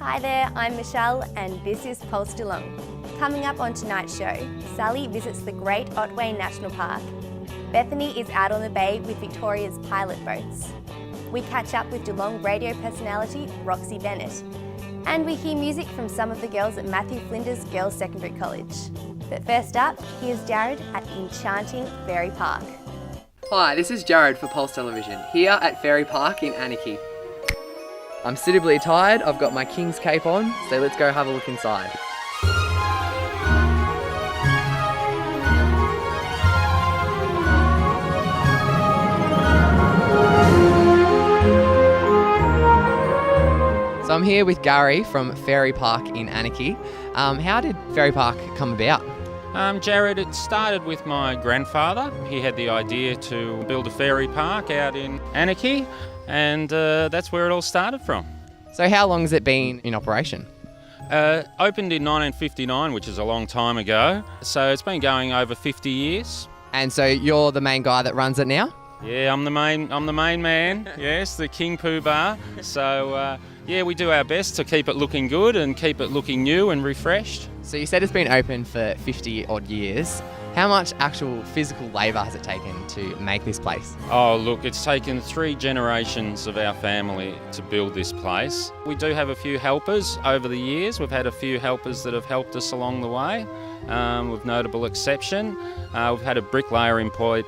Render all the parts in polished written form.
Hi there, I'm Michelle and this is Pulse Geelong. Coming up on tonight's show, Sally visits the Great Otway National Park. Bethany is out on the bay with Victoria's pilot boats. We catch up with Geelong radio personality Roxy Bennett. And we hear music from some of the girls at Matthew Flinders Girls Secondary College. But first up, here's Jarrod at enchanting Fairy Park. Hi, this is Jarrod for Pulse Television, here at Fairy Park in Anakie. I'm suitably attired, I've got my King's cape on, so let's go have a look inside. So I'm here with Gary from Fairy Park in Anakie. How did Fairy Park come about? Jarrod, it started with my grandfather. He had the idea to build a fairy park out in Anakie, and that's where it all started from. So how long has it been in operation? Opened in 1959, which is a long time ago, so it's been going over 50 years. And so you're the main guy that runs it now? Yeah, I'm the main man, yes, the King Pooh Bar. So yeah, we do our best to keep it looking good and keep it looking new and refreshed. So you said it's been open for 50 odd years. How much actual physical labour has it taken to make this place? Oh look, it's taken 3 generations of our family to build this place. We do have a few helpers over the years. We've had a few helpers that have helped us along the way, with notable exception. We've had a bricklayer employed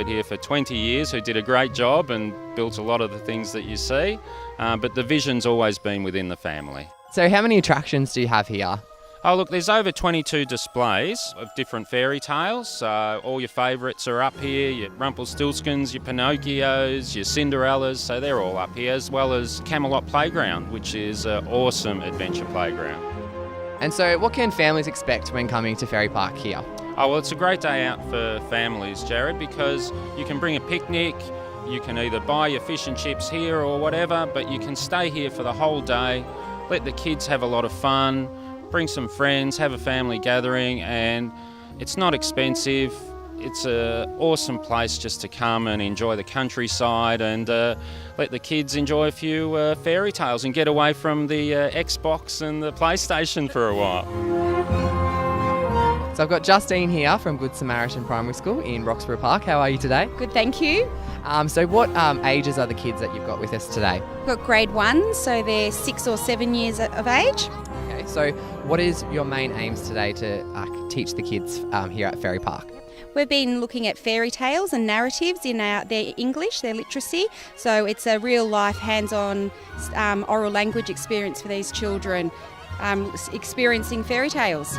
here for 20 years who did a great job and built a lot of the things that you see, but the vision's always been within the family. So how many attractions do you have here? Oh look, there's over 22 displays of different fairy tales. All your favourites are up here, your Rumpelstiltskins, your Pinocchios, your Cinderellas, so they're all up here, as well as Camelot Playground, which is an awesome adventure playground. And so what can families expect when coming to Fairy Park here? Oh well, it's a great day out for families, Jarrod, because you can bring a picnic, you can either buy your fish and chips here or whatever, but you can stay here for the whole day, let the kids have a lot of fun, bring some friends, have a family gathering, and it's not expensive. It's an awesome place just to come and enjoy the countryside and let the kids enjoy a few fairy tales and get away from the Xbox and the PlayStation for a while. So I've got Justine here from Good Samaritan Primary School in Roxburgh Park. How are you today? Good, thank you. So what ages are the kids that you've got with us today? We've got grade 1, so they're 6 or 7 years of age. Okay, so what is your main aims today to teach the kids here at Fairy Park? We've been looking at fairy tales and narratives in their English, their literacy. So it's a real life, hands-on oral language experience for these children, experiencing fairy tales.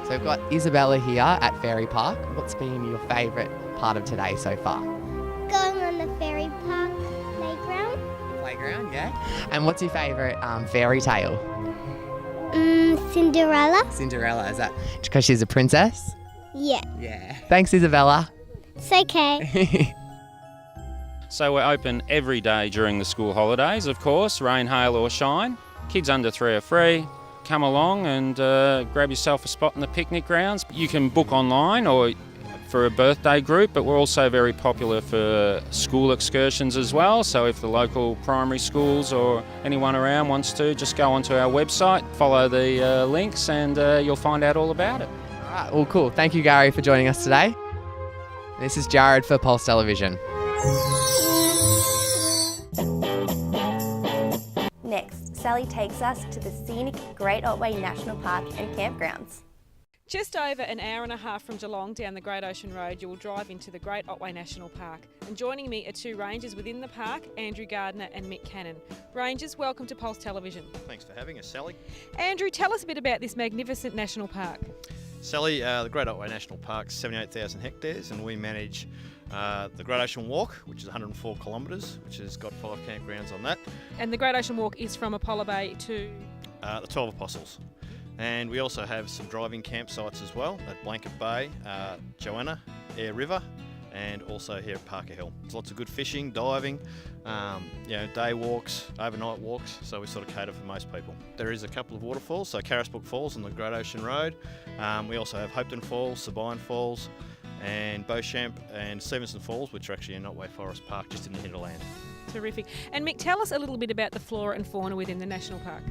So we've got Isabella here at Fairy Park. What's been your favourite part of today so far? Going on the fairy park playground. Playground, yeah. And what's your favourite fairy tale? Cinderella. Cinderella, is that because she's a princess? Yeah. Yeah. Thanks, Isabella. It's okay. So we're open every day during the school holidays, of course, rain, hail or shine. Kids under 3 are free. Come along and grab yourself a spot in the picnic grounds. You can book online or for a birthday group, but we're also very popular for school excursions as well. So if the local primary schools or anyone around wants to, just go onto our website, follow the links and you'll find out all about it. All right, well, cool. Thank you, Gary, for joining us today. This is Jarrod for Pulse Television. Next, Sally takes us to the scenic Great Otway National Park and campgrounds. Just over an hour and a half from Geelong down the Great Ocean Road, you will drive into the Great Otway National Park. And joining me are 2 rangers within the park, Andrew Gardner and Mick Cannon. Rangers, welcome to Pulse Television. Thanks for having us, Sally. Andrew, tell us a bit about this magnificent national park. Sally, the Great Otway National Park is 78,000 hectares and we manage the Great Ocean Walk, which is 104 kilometres, which has got 5 campgrounds on that. And the Great Ocean Walk is from Apollo Bay to? The 12 Apostles. And we also have some driving campsites as well at Blanket Bay, Joanna, Eyre River, and also here at Parker Hill. There's lots of good fishing, diving, day walks, overnight walks, so we sort of cater for most people. There is a couple of waterfalls, so Carisbrook Falls on the Great Ocean Road. We also have Hopeton Falls, Sabine Falls, and Beauchamp and Stevenson Falls, which are actually in Otway Forest Park, just in the hinterland. Terrific. And Mick, tell us a little bit about the flora and fauna within the National Park.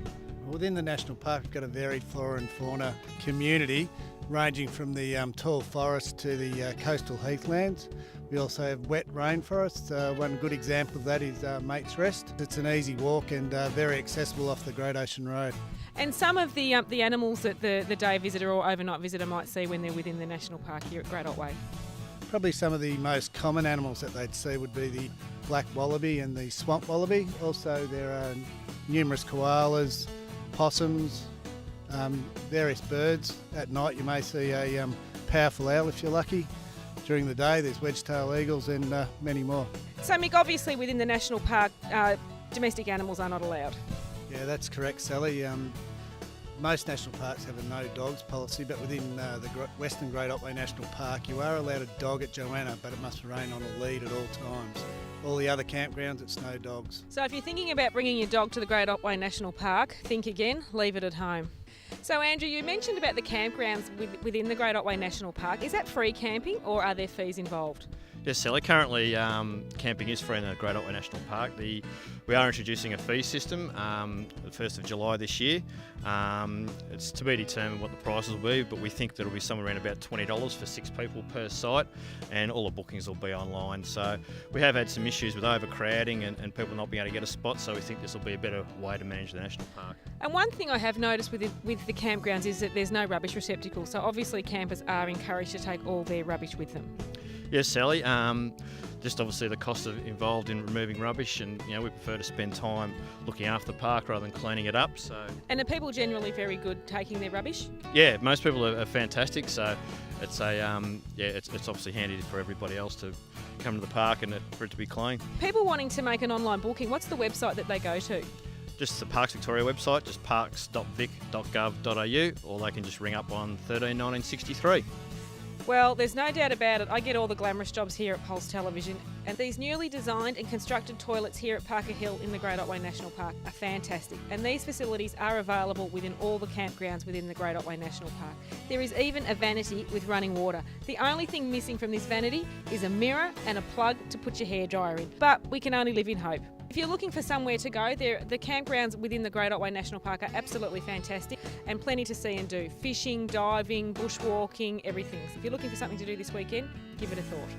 Within the National Park, we've got a varied flora and fauna community ranging from the tall forests to the coastal heathlands. We also have wet rainforests. One good example of that is Mate's Rest. It's an easy walk and very accessible off the Great Ocean Road. And some of the animals that the day visitor or overnight visitor might see when they're within the National Park here at Great Otway. Probably some of the most common animals that they'd see would be the black wallaby and the swamp wallaby. Also there are numerous koalas, possums, various birds. At night you may see a powerful owl if you're lucky. During the day there's wedge-tailed eagles and many more. So Mick, obviously within the National Park, domestic animals are not allowed. Yeah, that's correct, Sally. Most national parks have a no dogs policy, but within the Western Great Otway National Park you are allowed a dog at Joanna, but it must remain on a lead at all times. All the other campgrounds, it's no dogs. So if you're thinking about bringing your dog to the Great Otway National Park, think again, leave it at home. So Andrew, you mentioned about the campgrounds within the Great Otway National Park. Is that free camping or are there fees involved? Yes, Sally. Currently, camping is free in the Great Otway National Park. We are introducing a fee system the 1st of July this year. It's to be determined what the prices will be, but we think that it'll be somewhere around about $20 for 6 people per site, and all the bookings will be online. So we have had some issues with overcrowding and people not being able to get a spot, so we think this will be a better way to manage the national park. And one thing I have noticed with the campgrounds is that there's no rubbish receptacle, so obviously campers are encouraged to take all their rubbish with them. Yes, Sally. Just obviously the cost involved in removing rubbish, and we prefer to spend time looking after the park rather than cleaning it up. So. And are people generally very good taking their rubbish? Yeah, most people are fantastic. So it's it's obviously handy for everybody else to come to the park and for it to be clean. People wanting to make an online booking, what's the website that they go to? Just the Parks Victoria website, just parks.vic.gov.au, or they can just ring up on 13 1963. Well, there's no doubt about it. I get all the glamorous jobs here at Pulse Television, and these newly designed and constructed toilets here at Parker Hill in the Great Otway National Park are fantastic, and these facilities are available within all the campgrounds within the Great Otway National Park. There is even a vanity with running water. The only thing missing from this vanity is a mirror and a plug to put your hairdryer in, but we can only live in hope. If you're looking for somewhere to go, the campgrounds within the Great Otway National Park are absolutely fantastic and plenty to see and do. Fishing, diving, bushwalking, everything. So if you're looking for something to do this weekend, give it a thought.